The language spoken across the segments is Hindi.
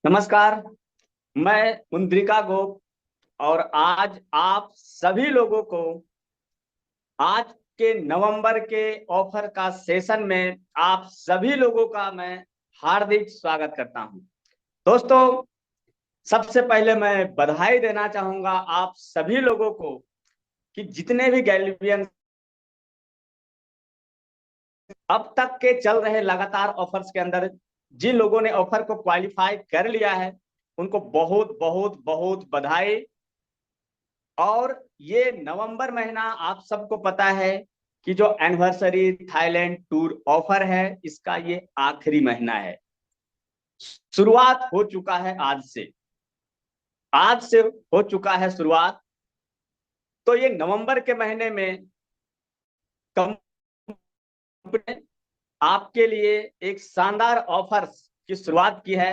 नमस्कार। मैं मुंद्रिका गोप और आज आप सभी लोगों को आज के नवंबर के ऑफर का सेशन में आप सभी लोगों का मैं हार्दिक स्वागत करता हूं। दोस्तों, सबसे पहले मैं बधाई देना चाहूंगा आप सभी लोगों को कि जितने भी गैल्वियन अब तक के चल रहे लगातार ऑफर्स के अंदर जिन लोगों ने ऑफर को क्वालिफाई कर लिया है उनको बहुत बहुत बहुत बधाई। और ये नवंबर महीना आप सबको पता है कि जो एनिवर्सरी थाईलैंड टूर ऑफर है इसका ये आखिरी महीना है। शुरुआत हो चुका है आज से हो चुका है शुरुआत। तो ये नवंबर के महीने में कंपनी ने आपके लिए एक शानदार ऑफर्स की शुरुआत की है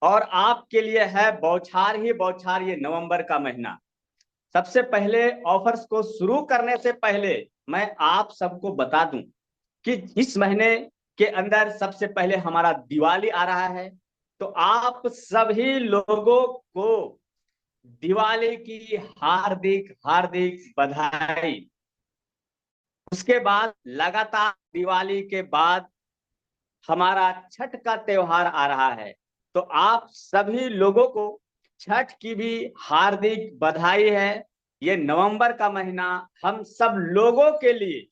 और आपके लिए है बौछार ही बौछार ये नवंबर का महीना। सबसे पहले ऑफर्स को शुरू करने से पहले मैं आप सबको बता दूं कि इस महीने के अंदर सबसे पहले हमारा दिवाली आ रहा है। तो आप सभी लोगों को दिवाली की हार्दिक हार्दिक बधाई। उसके बाद लगातार दिवाली के बाद हमारा छठ का त्योहार आ रहा है। तो आप सभी लोगों को छठ की भी हार्दिक बधाई है। ये नवंबर का महीना हम सब लोगों के लिए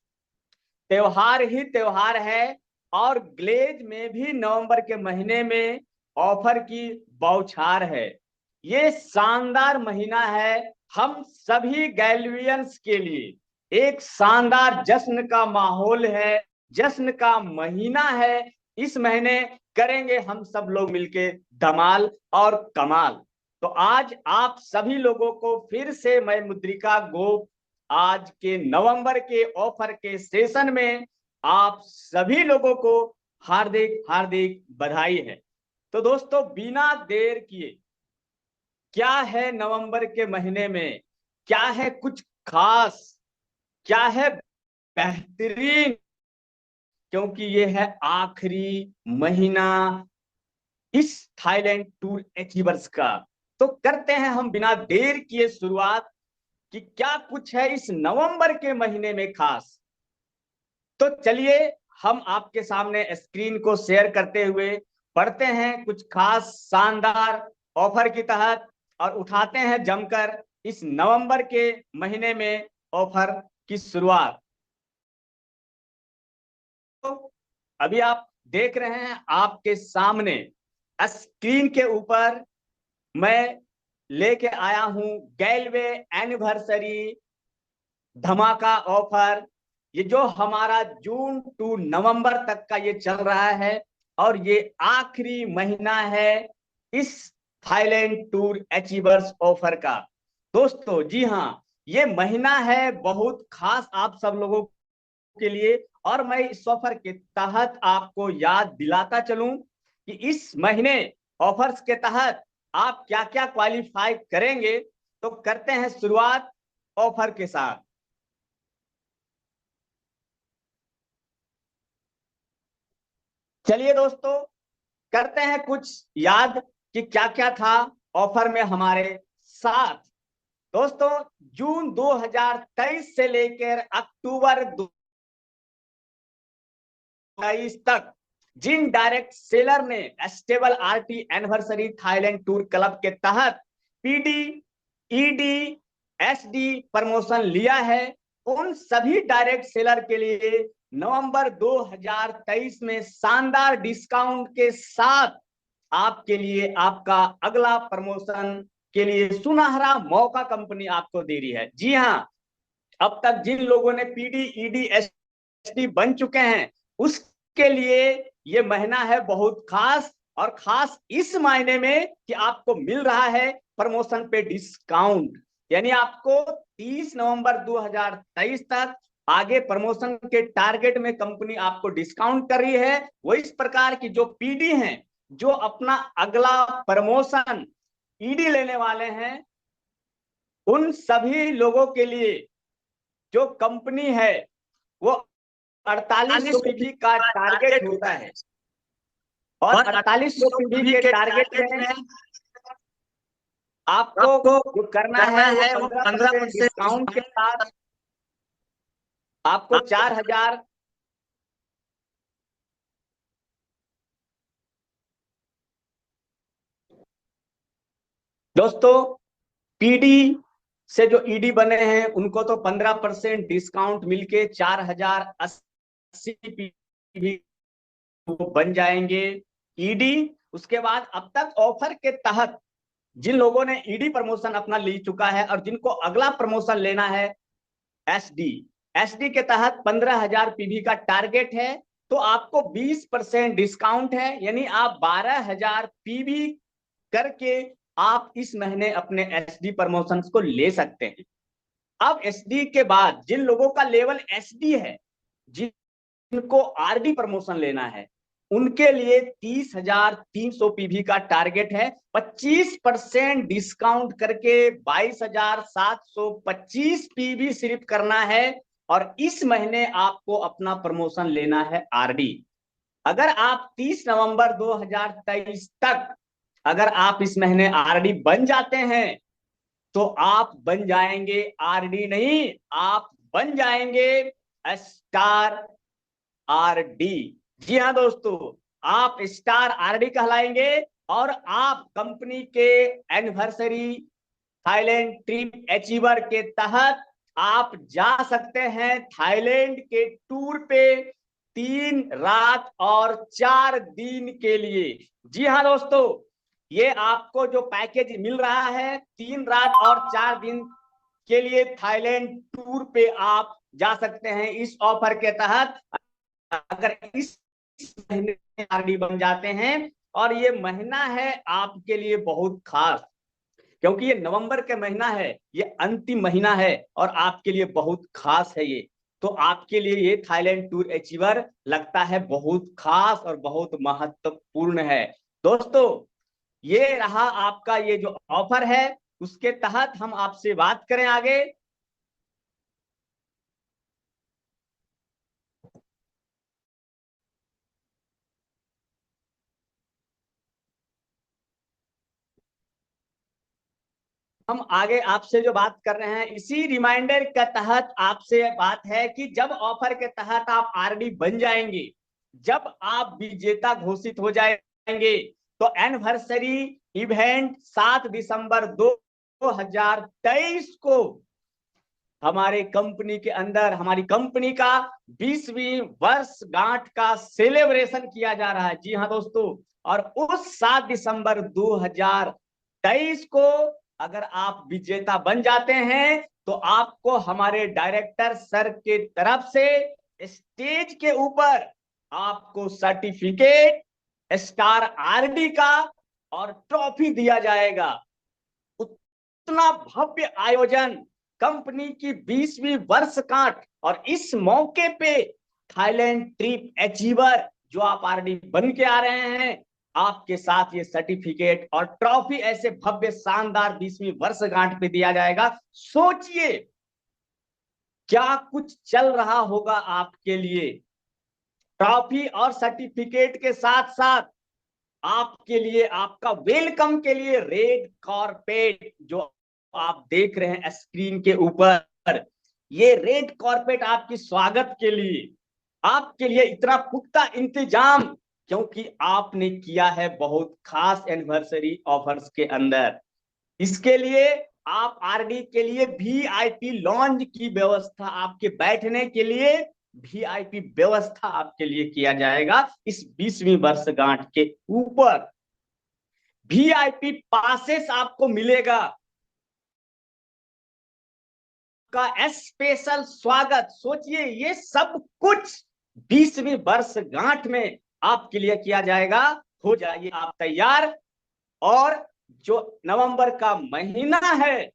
त्योहार ही त्योहार है। और ग्लेज में भी नवंबर के महीने में ऑफर की बौछार है। ये शानदार महीना है हम सभी गैल्वियंस के लिए। एक शानदार जश्न का माहौल है, जश्न का महीना है। इस महीने करेंगे हम सब लोग मिलके धमाल और कमाल। तो आज आप सभी लोगों को फिर से मैं मुद्रिका गोप आज के नवंबर के ऑफर के सेशन में आप सभी लोगों को हार्दिक हार्दिक बधाई है। तो दोस्तों, बिना देर किए क्या है नवंबर के महीने में, क्या है कुछ खास, क्या है बेहतरीन, क्योंकि ये है आखिरी महीना इस थाईलैंड टूर अचीवर्स का। तो करते हैं हम बिना देर किए शुरुआत कि क्या कुछ है इस नवंबर के महीने में खास। तो चलिए हम आपके सामने स्क्रीन को शेयर करते हुए पढ़ते हैं कुछ खास शानदार ऑफर की तहत और उठाते हैं जमकर इस नवंबर के महीने में ऑफर की शुरुआत। तो अभी आप देख रहे हैं आपके सामने स्क्रीन के ऊपर मैं लेके आया हूं गैलवे एनिवर्सरी धमाका ऑफर। ये जो हमारा जून टू नवंबर तक का ये चल रहा है और ये आखिरी महीना है इस थाईलैंड टूर अचीवर्स ऑफर का। दोस्तों जी हाँ, ये महीना है बहुत खास आप सब लोगों के लिए। और मैं इस ऑफर के तहत आपको याद दिलाता चलूं कि इस महीने ऑफर्स के तहत आप क्या क्या क्वालिफाई करेंगे। तो करते हैं शुरुआत ऑफर के साथ। चलिए दोस्तों, करते हैं कुछ याद कि क्या क्या था ऑफर में हमारे साथ। दोस्तों, जून 2023 से लेकर अक्टूबर 2023 तक जिन डायरेक्ट सेलर ने stable RT anniversary Thailand tour club के तहत पीडी, ईडी, एसडी प्रमोशन लिया है उन सभी डायरेक्ट सेलर के लिए नवंबर 2023 में शानदार डिस्काउंट के साथ आपके लिए आपका अगला प्रमोशन के लिए सुनहरा मौका कंपनी आपको दे रही है। जी हाँ, अब तक जिन लोगों ने पीडी, ईडी, एसडी बन चुके हैं उसके लिए ये महीना है बहुत खास। और खास इस महीने में कि आपको मिल रहा है प्रमोशन पे डिस्काउंट। यानी आपको 30 नवंबर 2023 तक आगे प्रमोशन के टारगेट में कंपनी आपको डिस्काउंट कर रही है। वो इस प्रकार की जो पीडी हैं जो अपना अगला प्रमोशन ईडी लेने वाले हैं उन सभी लोगों के लिए जो कंपनी है वो 4800 पीवी का टारगेट होता है। और 4800 पीवी के टारगेट में आपको जो करना है वो 15% डिस्काउंट के साथ आपको 4000 दोस्तों पीडी से जो ईडी बने हैं उनको तो 15% डिस्काउंट मिलके 4080 पीवी वो बन जाएंगे ईडी। उसके बाद अब तक ऑफर के तहत जिन लोगों ने ईडी प्रमोशन अपना ले चुका है और जिनको अगला प्रमोशन लेना है एसडी, एसडी के तहत 15,000 पीवी का टारगेट है, तो आपको 20% डिस्काउंट है, यानी आप 12,000 पीवी करके आप इस महीने अपने एसडी प्रमोशन को ले सकते हैं। अब एसडी के बाद जिन लोगों का लेवल एसडी है, जिनको आरडी प्रमोशन लेना है, उनके लिए 30,300 पीवी का टारगेट है। 25% डिस्काउंट करके 22,725 पीवी सिर्फ करना है और इस महीने आपको अपना प्रमोशन लेना है आरडी। अगर आप 30 नवंबर 2023 तक अगर आप इस महीने आरडी बन जाते हैं तो आप बन जाएंगे आरडी नहीं, आप बन जाएंगे स्टार आरडी। जी हाँ दोस्तों, आप स्टार आरडी कहलाएंगे और आप कंपनी के एनिवर्सरी थाईलैंड ट्रिप अचीवर के तहत आप जा सकते हैं थाईलैंड के टूर पे 3 रात और 4 दिन के लिए। जी हाँ दोस्तों, ये आपको जो पैकेज मिल रहा है 3 रात और 4 दिन के लिए थाईलैंड टूर पे आप जा सकते हैं इस ऑफर के तहत। अगर इस महीने आरडी बन जाते हैं, और ये महीना है आपके लिए बहुत खास, क्योंकि ये नवंबर का महीना है, ये अंतिम महीना है और आपके लिए बहुत खास है ये। तो आपके लिए ये थाईलैंड टूर अचीवर लगता है बहुत खास और बहुत महत्वपूर्ण है। दोस्तों ये रहा आपका ये जो ऑफर है, उसके तहत हम आपसे बात करें आगे। हम आगे आपसे जो बात कर रहे हैं इसी रिमाइंडर के तहत आपसे बात है कि जब ऑफर के तहत आप आरडी बन जाएंगे, जब आप विजेता घोषित हो जाएंगे, तो एनिवर्सरी इवेंट 7 दिसंबर 2023 को हमारे कंपनी के अंदर हमारी कंपनी का 20वीं वर्षगांठ का सेलिब्रेशन किया जा रहा है। जी हाँ दोस्तों, और उस 7 दिसंबर 2023 को अगर आप विजेता बन जाते हैं तो आपको हमारे डायरेक्टर सर के तरफ से स्टेज के ऊपर आपको सर्टिफिकेट स्टार आरडी का और ट्रॉफी दिया जाएगा। उतना भव्य आयोजन, कंपनी की 20वीं वर्षगांठ, और इस मौके पे थाईलैंड ट्रिप अचीवर जो आप आरडी बन के आ रहे हैं, आपके साथ ये सर्टिफिकेट और ट्रॉफी ऐसे भव्य शानदार 20वीं वर्षगांठ पे दिया जाएगा। सोचिए क्या कुछ चल रहा होगा आपके लिए। ट्रॉफी और सर्टिफिकेट के साथ साथ आपके लिए, आपका वेलकम के लिए रेड कारपेट जो आप देख रहे हैं स्क्रीन के ऊपर, ये रेड कारपेट आपकी स्वागत के लिए, आपके लिए इतना पुख्ता इंतजाम, क्योंकि आपने किया है बहुत खास एनिवर्सरी ऑफर्स के अंदर। इसके लिए आप आरडी के लिए वीआईपी लॉन्ज की व्यवस्था, आपके बैठने के लिए वीआईपी व्यवस्था आपके लिए किया जाएगा। इस 20वीं वर्षगांठ के ऊपर वीआईपी पासेस आपको मिलेगा का स्पेशल स्वागत। सोचिए ये सब कुछ 20वीं वर्षगांठ में आपके लिए किया जाएगा। हो जाइए आप तैयार, और जो नवंबर का महीना है,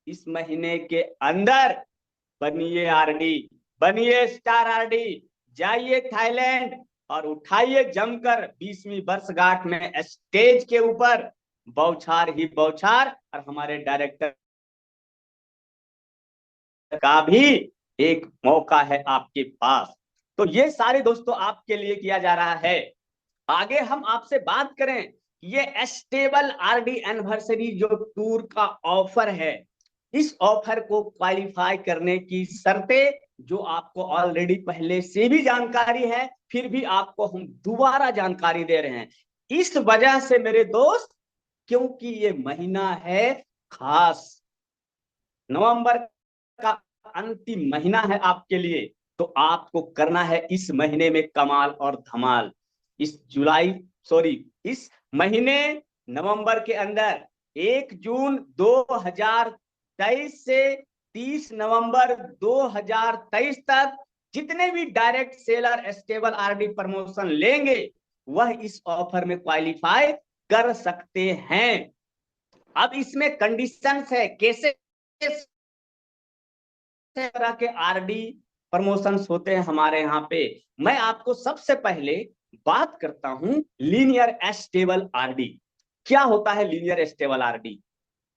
इस महीने के अंदर बनिए आरडी, बनिए स्टार आरडी, जाइए थाईलैंड और उठाइए जमकर 20वीं वर्षगांठ में स्टेज के ऊपर बौछार ही बौछार, और हमारे डायरेक्टर का भी एक मौका है आपके पास। तो ये सारे दोस्तों आपके लिए किया जा रहा है। आगे हम आपसे बात करें, ये स्टेबल आरडी एनिवर्सरी जो टूर का ऑफर है, इस ऑफर को क्वालिफाई करने की शर्तें जो आपको ऑलरेडी पहले से भी जानकारी है, फिर भी आपको हम दोबारा जानकारी दे रहे हैं। इस वजह से मेरे दोस्त, क्योंकि ये महीना है खास, नवंबर का अंतिम महीना है आपके लिए, तो आपको करना है इस महीने में कमाल और धमाल। इस महीने नवंबर के अंदर 1 जून 2023 से 30 नवंबर 2023 तक जितने भी direct seller stable RD promotion लेंगे वह इस ऑफर में क्वालिफाई कर सकते हैं। अब इसमें कंडीशंस है, कैसे तरह के आरडी प्रमोशंस होते हैं हमारे यहाँ पे। मैं आपको सबसे पहले बात करता हूं लीनियर स्टेबल आरडी। क्या होता है लीनियर स्टेबल आरडी?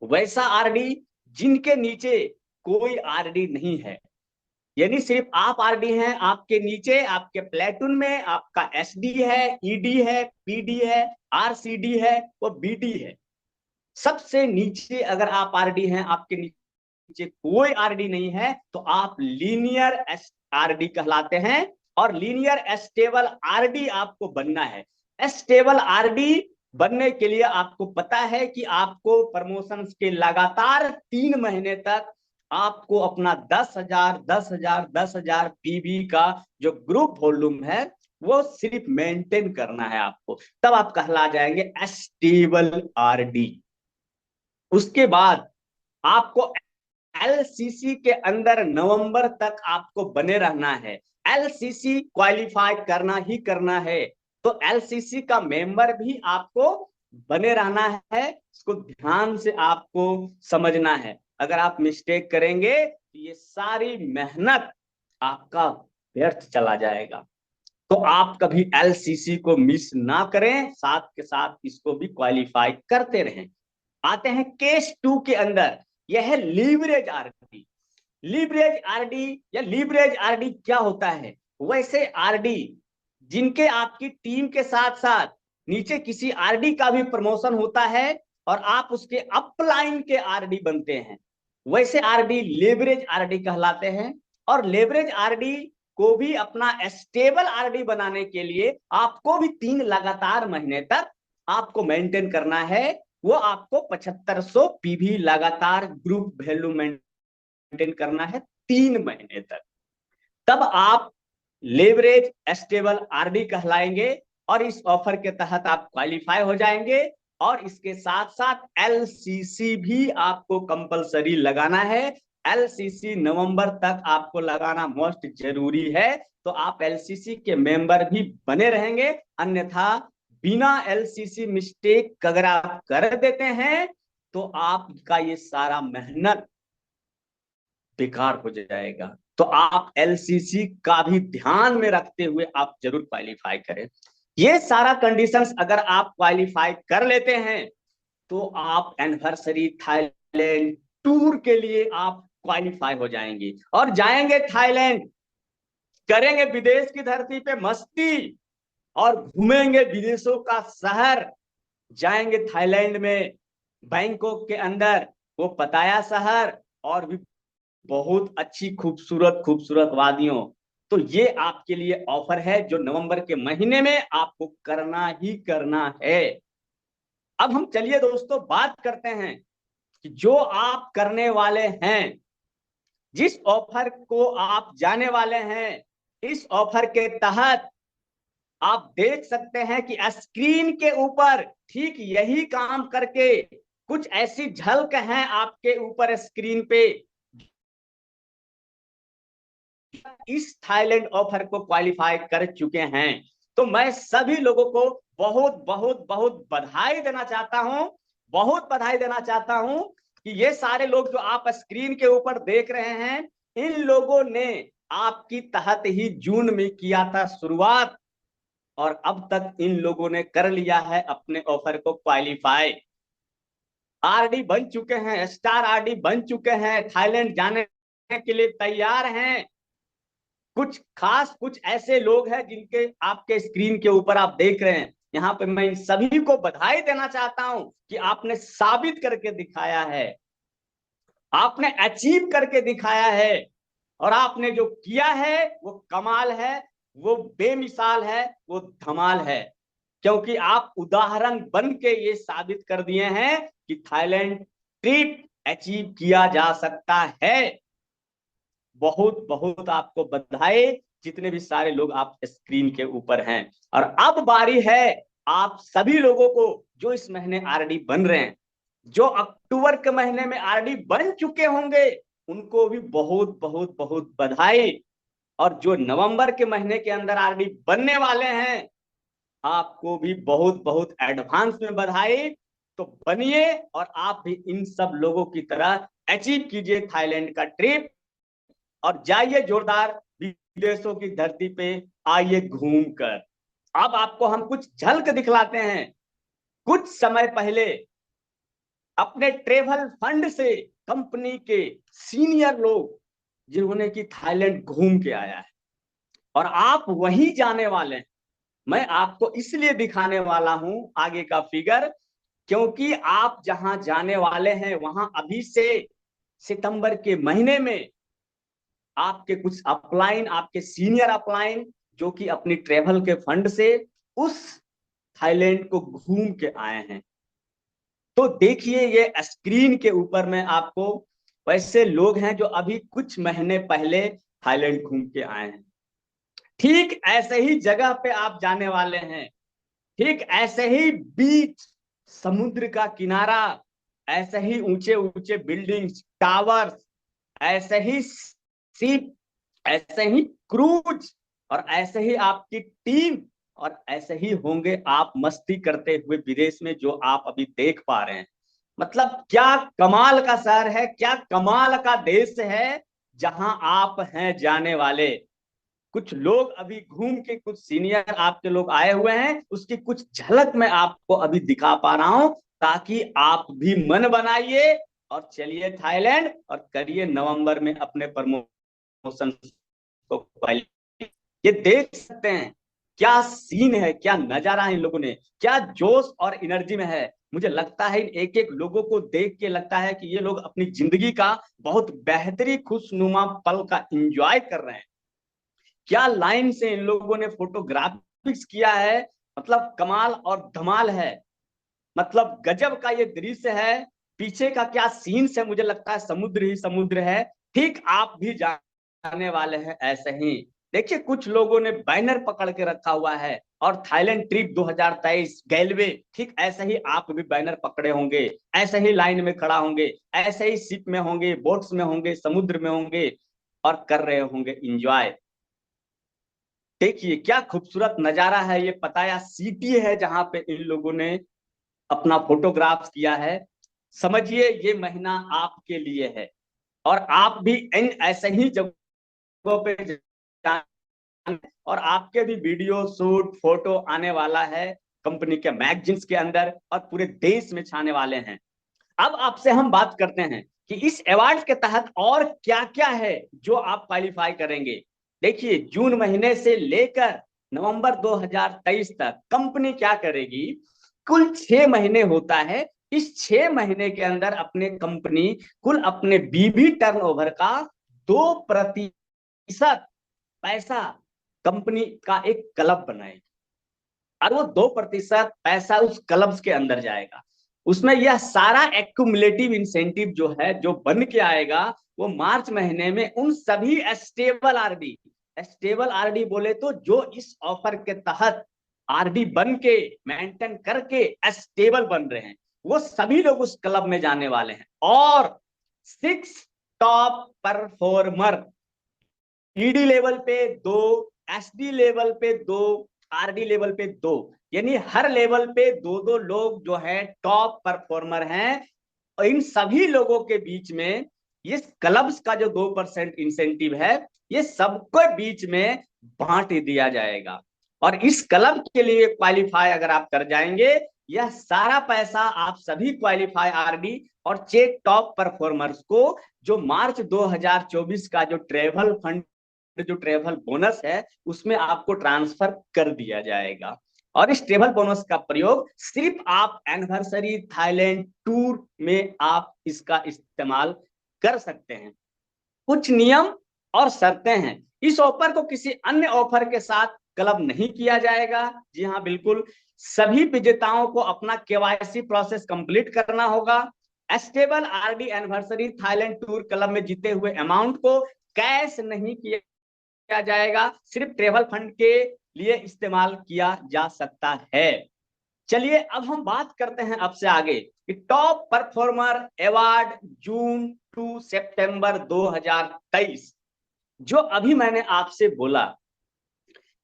वैसा आरडी जिनके नीचे कोई आरडी नहीं है, यानी सिर्फ आप आरडी हैं, आपके नीचे आपके प्लेटून में आपका एसडी है, ईडी है, पीडी है, आरसीडी है, वो बीडी है। सबसे नीचे अगर आप आरडी हैं, आपके नीचे कोई आरडी नहीं है, तो आप लीनियर आरडी कहलाते हैं। और लीनियर स्टेबल आरडी आपको बनना है। स्टेबल आरडी बनने के लिए आपको पता है कि आपको प्रमोशन के लगातार 3 महीने तक आपको अपना 10,000 10,000 10,000 पीबी का जो ग्रुप वॉल्यूम है वो सिर्फ मेंटेन करना है आपको, तब आप कहला जाएंगे स्टेबल आरडी। उसके बाद आपको एलसीसी के अंदर नवंबर तक आपको बने रहना है। एलसीसी क्वालिफाई करना ही करना है, तो एलसीसी का मेंबर भी आपको बने रहना है। इसको ध्यान से आपको समझना है। अगर आप मिस्टेक करेंगे तो ये सारी मेहनत आपका व्यर्थ चला जाएगा। तो आप कभी एलसीसी को मिस ना करें, साथ के साथ इसको भी क्वालिफाई करते रहें। आते हैं केस 2 के अंदर, यह है लीवरेज आरडी। लीवरेज आरडी या लीवरेज आरडी क्या होता है? वैसे आरडी जिनके आपकी टीम के साथ साथ नीचे किसी आरडी का भी प्रमोशन होता है और आप उसके अपलाइन के आरडी बनते हैं, वैसे आरडी लेवरेज आरडी कहलाते हैं। और लेवरेज आरडी को भी अपना स्टेबल आरडी बनाने के लिए आपको भी 3 लगातार महीने तक आपको मेंटेन करना है। वो आपको 7500 पीवी लगातार ग्रुप वैल्यू मेंटेन करना है 3 महीने तक, तब आप लेवरेज स्टेबल आरडी कहलाएंगे और इस ऑफर के तहत आप क्वालिफाई हो जाएंगे। और इसके साथ साथ एलसीसी भी आपको कंपलसरी लगाना है। एलसीसी नवंबर तक आपको लगाना मोस्ट जरूरी है, तो आप एलसीसी के मेंबर भी बने रहेंगे। अन्यथा बिना एलसीसी मिस्टेक अगर आप कर देते हैं तो आपका ये सारा मेहनत बेकार हो जाएगा। तो आप एलसीसी का भी ध्यान में रखते हुए आप जरूर क्वालिफाई करें। ये सारा कंडीशंस अगर आप क्वालिफाई कर लेते हैं तो आप एनिवर्सरी थाईलैंड टूर के लिए आप क्वालिफाई हो जाएंगे और जाएंगे थाईलैंड, करेंगे विदेश की धरती पे मस्ती और घूमेंगे विदेशों का शहर। जाएंगे थाईलैंड में, बैंकॉक के अंदर वो पताया शहर और भी बहुत अच्छी खूबसूरत खूबसूरत वादियों। तो ये आपके लिए ऑफर है जो नवंबर के महीने में आपको करना ही करना है। अब हम चलिए दोस्तों बात करते हैं कि जो आप करने वाले हैं, जिस ऑफर को आप जाने वाले हैं, इस ऑफर के तहत आप देख सकते हैं कि स्क्रीन के ऊपर ठीक यही काम करके कुछ ऐसी झलक हैं आपके ऊपर स्क्रीन पे, इस थाईलैंड ऑफर को क्वालिफाई कर चुके हैं। तो मैं सभी लोगों को बहुत बहुत बहुत बधाई देना चाहता हूं, बहुत बधाई देना चाहता हूं कि ये सारे लोग जो आप स्क्रीन के ऊपर देख रहे हैं, इन लोगों ने आपकी तहत ही जून में किया था शुरुआत और अब तक इन लोगों ने कर लिया है अपने ऑफर को क्वालिफाई। आरडी बन चुके हैं, स्टार आरडी बन चुके हैं, थाईलैंड जाने के लिए तैयार हैं। कुछ खास कुछ ऐसे लोग हैं जिनके आपके स्क्रीन के ऊपर आप देख रहे हैं, यहाँ पे मैं इन सभी को बधाई देना चाहता हूं कि आपने साबित करके दिखाया है, आपने अचीव करके दिखाया है, और आपने जो किया है वो कमाल है, वो बेमिसाल है, वो धमाल है। क्योंकि आप उदाहरण बन के ये साबित कर दिए हैं कि थाईलैंड ट्रिप अचीव किया जा सकता है। बहुत बहुत आपको बधाई, जितने भी सारे लोग आप स्क्रीन के ऊपर हैं। और अब बारी है आप सभी लोगों को जो इस महीने आरडी बन रहे हैं, जो अक्टूबर के महीने में आरडी बन चुके होंगे, उनको भी बहुत बहुत बहुत बधाई। और जो नवंबर के महीने के अंदर आरडी बनने वाले हैं, आपको भी बहुत बहुत एडवांस में बधाई। तो बनिए और आप भी इन सब लोगों की तरह अचीव कीजिए थाईलैंड का ट्रिप, और जाइए जोरदार विदेशों की धरती पे, आइए घूम कर। अब आपको हम कुछ झलक दिखलाते हैं। कुछ समय पहले अपने ट्रेवल फंड से कंपनी के सीनियर लोग, जिन्होंने की थाईलैंड घूम के आया है, और आप वहीं जाने वाले हैं। मैं आपको इसलिए दिखाने वाला हूं आगे का फिगर, क्योंकि आप जहां जाने वाले हैं वहां अभी से सितंबर के महीने में आपके कुछ अपलाइन, आपके सीनियर अपलाइन, जो कि अपनी ट्रेवल के फंड से उस थाईलैंड को घूम के आए हैं। तो देखिए ये स्क्रीन के ऊपर में आपको वैसे लोग हैं जो अभी कुछ महीने पहले थाईलैंड घूम के आए हैं। ठीक ऐसे ही जगह पे आप जाने वाले हैं, ठीक ऐसे ही बीच, समुद्र का किनारा, ऐसे ही ऊंचे ऊंचे बिल्डिंग्स, टावर्स, ऐसे ही शिप, ऐसे ही क्रूज, और ऐसे ही आपकी टीम, और ऐसे ही होंगे आप मस्ती करते हुए विदेश में, जो आप अभी देख पा रहे हैं। मतलब क्या कमाल का शहर है, क्या कमाल का देश है जहां आप हैं जाने वाले। कुछ लोग अभी घूम के, कुछ सीनियर आपके लोग आए हुए हैं, उसकी कुछ झलक मैं आपको अभी दिखा पा रहा हूं, ताकि आप भी मन बनाइए और चलिए थाईलैंड और करिए नवंबर में अपने प्रमोशन को। ये देख सकते हैं क्या सीन है, क्या नजारा है इन लोगों ने, क्या जोश और एनर्जी में है। मुझे लगता है इन एक एक लोगों को देख के लगता है कि ये लोग अपनी जिंदगी का बहुत बेहतरीन खुशनुमा पल का एंजॉय कर रहे हैं। क्या लाइन से इन लोगों ने फोटोग्राफिक्स किया है, मतलब कमाल और धमाल है। मतलब गजब का ये दृश्य है। पीछे का क्या सीन है, मुझे लगता है समुद्र ही समुद्र है। ठीक आप भी जाने वाले हैं ऐसे ही। देखिए कुछ लोगों ने बैनर पकड़ के रखा हुआ है, और थाईलैंड ट्रिप 2023 गैलवे, ठीक ऐसे ही आप भी बैनर पकड़े होंगे, ऐसे ही लाइन में खड़ा होंगे, ऐसे ही शिप में होंगे, बोट्स में होंगे, समुद्र में होंगे, और कर रहे होंगे इंजॉय। देखिए क्या खूबसूरत नजारा है। ये पताया सिटी है जहां पे इन लोगों ने अपना फोटोग्राफ किया है। समझिए ये महीना आपके लिए है, और आप भी इन ऐसे ही जगहों पे और आपके भी वीडियो शूट फोटो आने वाला है कंपनी के मैगजीन्स के अंदर, और पूरे देश में छाने वाले हैं। अब आपसे हम बात करते हैं कि इस अवार्ड के तहत और क्या क्या है जो आप क्वालिफाई करेंगे। देखिए जून महीने से लेकर नवंबर 2023 तक कंपनी क्या करेगी, कुल 6 महीने होता है। इस 6 महीने के अंदर अपने कंपनी कुल अपने बीबी टर्नओवर का 2% पैसा कंपनी का एक क्लब बनाएगी, और वो 2% पैसा उस क्लब्स के अंदर जाएगा। उसमें यह सारा एक्यूमुलेटिव इंसेंटिव जो है, जो बन के आएगा, वो मार्च महीने में उन सभी स्टेबल आरडी बोले तो जो इस ऑफर के तहत आरडी बन के मेंटेन करके स्टेबल बन रहे हैं, वो सभी लोग उस क्लब में जाने वाले हैं। और 6 टॉप परफॉर्मर, ईडी लेवल पे 2, एसडी लेवल पे 2, आरडी लेवल पे 2, यानी हर लेवल पे 2-2 लोग जो है टॉप परफॉर्मर हैं। और इन सभी लोगों के बीच में इस क्लब्स का जो 2% इंसेंटिव है, ये सबके बीच में बांट दिया जाएगा। और इस क्लब के लिए क्वालिफाई अगर आप कर जाएंगे, यह सारा पैसा आप सभी क्वालिफाई आरडी और चेक टॉप परफॉर्मर्स को, जो मार्च 2024 का जो ट्रेवल फंड, जो ट्रेवल बोनस है, उसमें आपको ट्रांसफर कर दिया जाएगा। और इस ट्रेवल बोनस का प्रयोग सिर्फ आप एनिवर्सरी थाईलैंड टूर में आप इसका इस्तेमाल कर सकते हैं। कुछ नियम और शर्तें हैं। इस ऑफर को किसी अन्य ऑफर के साथ क्लब नहीं किया जाएगा। जी हाँ, बिल्कुल सभी विजेताओं को अपना केवाईसी प्रोसेस कंप्लीट करना होगा। Stable RD anniversary Thailand tour club में जीते हुए अमाउंट को कैश नहीं किया जाएगा, सिर्फ ट्रेवल फंड के लिए इस्तेमाल किया जा सकता है। चलिए अब हम बात करते हैं अब से आगे कि top performer award June to सितंबर 2023। जो अभी मैंने आपसे बोला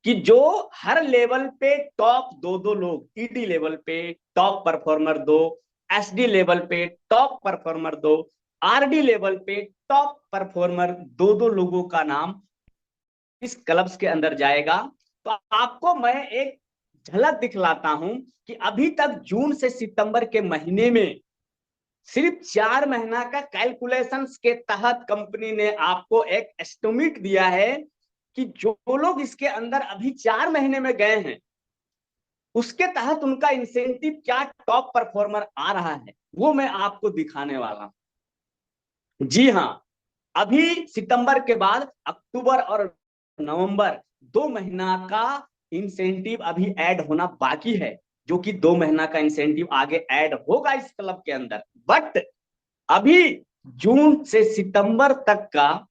कि जो हर लेवल पे टॉप दो लोग, ईडी लेवल पे टॉप परफॉर्मर 2, एसडी लेवल पे टॉप परफॉर्मर 2, आरडी लेवल पे टॉप परफॉर्मर 2 लोगों का नाम इस क्लब्स के अंदर जाएगा। तो आपको मैं एक झलक दिखलाता हूं कि अभी तक जून से सितंबर के महीने में सिर्फ 4 महीना का कैलकुलेशंस के तहत कंपनी ने आपको एक एस्टिमेट दिया है कि जो लोग इसके अंदर अभी 4 महीने में गए हैं उसके तहत उनका इंसेंटिव क्या टॉप परफॉर्मर आ रहा है, वो मैं आपको दिखाने वाला हूं। जी हाँ, अभी सितंबर के बाद अक्टूबर और नवंबर 2 महीना का इंसेंटिव अभी ऐड होना बाकी है, जो कि 2 महीना का इंसेंटिव आगे ऐड होगा इस क्लब के अंदर। बट अभी जून से सितंबर तक का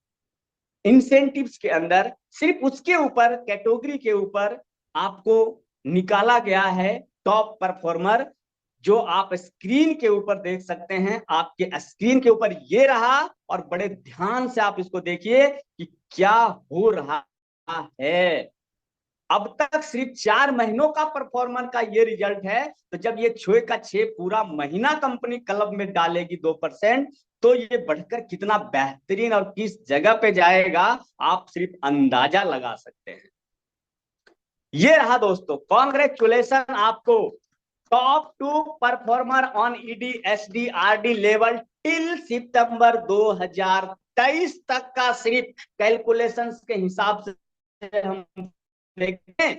इंसेंटिव्स के अंदर सिर्फ उसके ऊपर कैटेगरी के ऊपर आपको निकाला गया है टॉप परफॉर्मर, जो आप स्क्रीन के ऊपर देख सकते हैं। आपके स्क्रीन के ऊपर ये रहा और बड़े ध्यान से आप इसको देखिए कि क्या हो रहा है। अब तक सिर्फ 4 महीनों का परफॉर्मर का ये रिजल्ट है। तो जब ये 6 का 6 पूरा महीना कंपनी क्लब में डालेगी 2%, तो ये बढ़कर कितना बेहतरीन और किस जगह पे जाएगा आप सिर्फ अंदाजा लगा सकते हैं। ये रहा दोस्तों, कॉन्ग्रेचुलेशन आपको, top 2 performer on ED SD RD level till सितंबर 2023 तक का सिर्फ कैलकुलेशंस के हिसाब से हम देखें,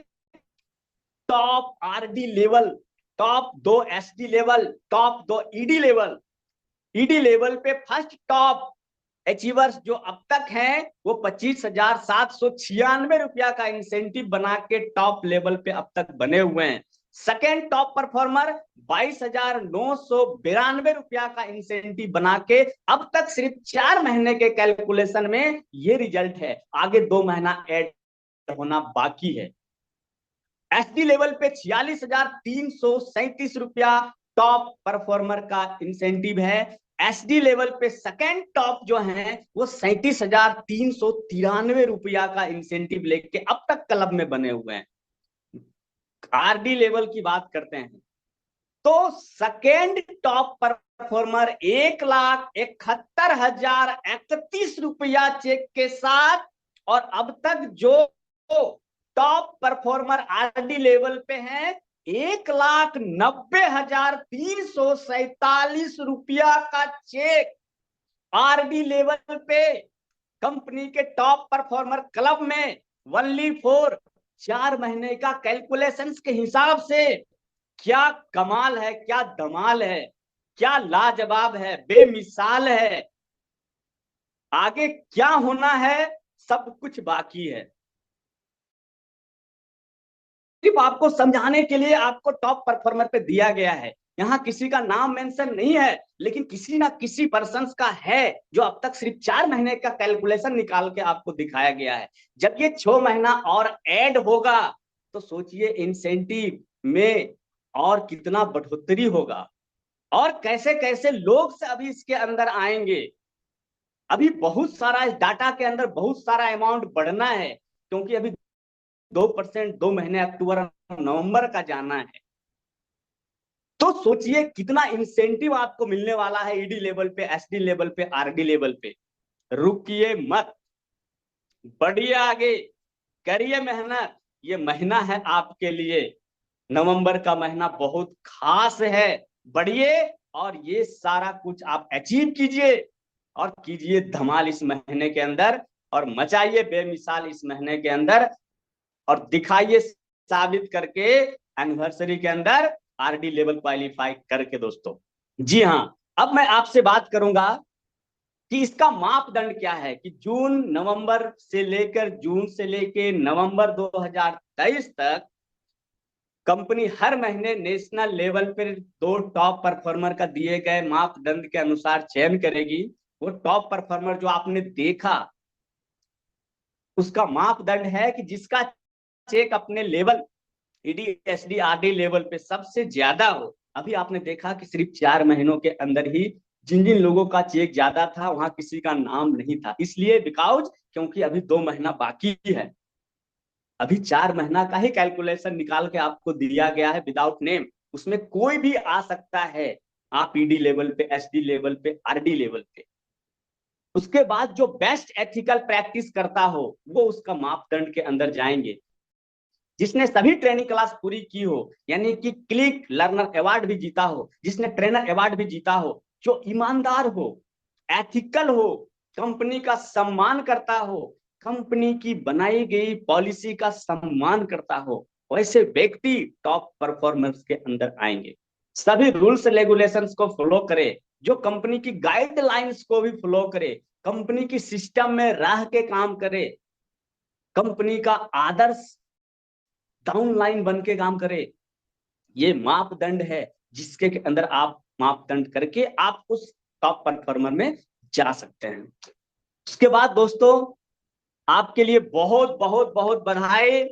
top RD level, top 2 SD level, top 2 ED level. ED level पे फर्स्ट टॉप अचीवर्स जो अब तक हैं वो 25,796 रुपया का इंसेंटिव बना के टॉप लेवल पे अब तक बने हुए हैं। सेकेंड टॉप परफॉर्मर 22,992 रुपया का इंसेंटिव बना के अब तक सिर्फ 4 महीने के कैलकुलेशन में ये रिजल्ट है। आगे 2 महीना ऐड होना बाकी है। एसडी लेवल पे 46,337 रुपया टॉप परफॉर्मर का इंसेंटिव है। एसडी लेवल पे सेकेंड टॉप जो है वो 37,393 रुपया का इंसेंटिव लेके अब तक क्लब में बने हुए हैं। आरडी लेवल की बात करते हैं तो सेकेंड टॉप परफॉर्मर 1,71,031 रुपया चेक के साथ, और अब तक जो टॉप परफॉर्मर आरडी लेवल पे है 1,90,347 रुपया का चेक आरडी लेवल पे कंपनी के टॉप परफॉर्मर क्लब में ओनली फॉर 4 महीने का कैलकुलेशंस के हिसाब से। क्या कमाल है, क्या धमाल है, क्या लाजवाब है, बेमिसाल है। आगे क्या होना है सब कुछ बाकी है। सिर्फ आपको समझाने के लिए आपको टॉप परफॉर्मर पे दिया गया है। यहाँ किसी का नाम मेंशन नहीं है, लेकिन किसी ना किसी पर्सन का है जो अब तक सिर्फ 4 महीने का कैलकुलेशन निकाल के आपको दिखाया गया है। जब ये 6 महीना और ऐड होगा तो सोचिए इंसेंटिव में और कितना बढ़ोतरी होगा और कैसे कैसे लोग से अभी इसके अंदर आएंगे। अभी बहुत सारा इस डाटा के अंदर बहुत सारा अमाउंट बढ़ना है, क्योंकि अभी 2% 2 महीने अक्टूबर नवंबर का जाना है। तो सोचिए कितना इंसेंटिव आपको मिलने वाला है ईडी लेवल पे, एसडी लेवल पे, आरडी लेवल पे। रुकिए मत, बढ़िए आगे, करिए मेहनत। ये महीना है आपके लिए, नवंबर का महीना बहुत खास है। बढ़िए और ये सारा कुछ आप अचीव कीजिए और कीजिए धमाल इस महीने के अंदर और मचाइए बेमिसाल इस महीने के अंदर और दिखाइए साबित करके एनिवर्सरी के अंदर आरडी लेवल क्वालिफाई करके दोस्तों। जी हाँ, अब मैं आपसे बात करूंगा कि इसका मापदंड क्या है कि नवंबर से लेकर नवंबर 2023 तक कंपनी हर महीने नेशनल लेवल पर 2 टॉप परफॉर्मर का दिए गए मापदंड के अनुसार चयन करेगी। वो टॉप परफॉर्मर जो आपने देखा, उसका मापदंड है कि जिसका चेक अपने level ED SD RD level पे सबसे ज्यादा हो। अभी आपने देखा कि सिर्फ 4 महीनों के अंदर ही जिन जिन लोगों का चेक ज्यादा था वहां किसी का नाम नहीं था। इसलिए बिकॉज क्योंकि अभी 2 महीना बाकी है, अभी 4 महीना का ही कैलकुलेशन निकाल के आपको दिया गया है विदाउट नेम। उसमें कोई भी आ सकता है, आप ईडी लेवल पे, एसडी लेवल पे, आरडी लेवल पे। उसके बाद जो बेस्ट एथिकल प्रैक्टिस करता हो वो उसका मापदंड के अंदर जाएंगे। जिसने सभी ट्रेनिंग क्लास पूरी की हो, यानी कि क्लिक लर्नर अवार्ड भी जीता हो, जिसने ट्रेनर अवार्ड भी जीता हो, जो ईमानदार हो, एथिकल हो, कंपनी का सम्मान करता हो, कंपनी की बनाई गई पॉलिसी का सम्मान करता हो, वैसे व्यक्ति टॉप परफॉर्मेंस के अंदर आएंगे। सभी रूल्स रेगुलेशंस को फॉलो करे, जो कंपनी की गाइडलाइंस को भी फॉलो करे, कंपनी की सिस्टम में रह के काम करे, कंपनी का आदर्श डाउनलाइन बन के काम करे। ये मापदंड है जिसके अंदर आप मापदंड करके आप उस टॉप परफॉर्मर में जा सकते हैं। उसके बाद दोस्तों, आपके लिए बहुत बहुत बहुत बधाई।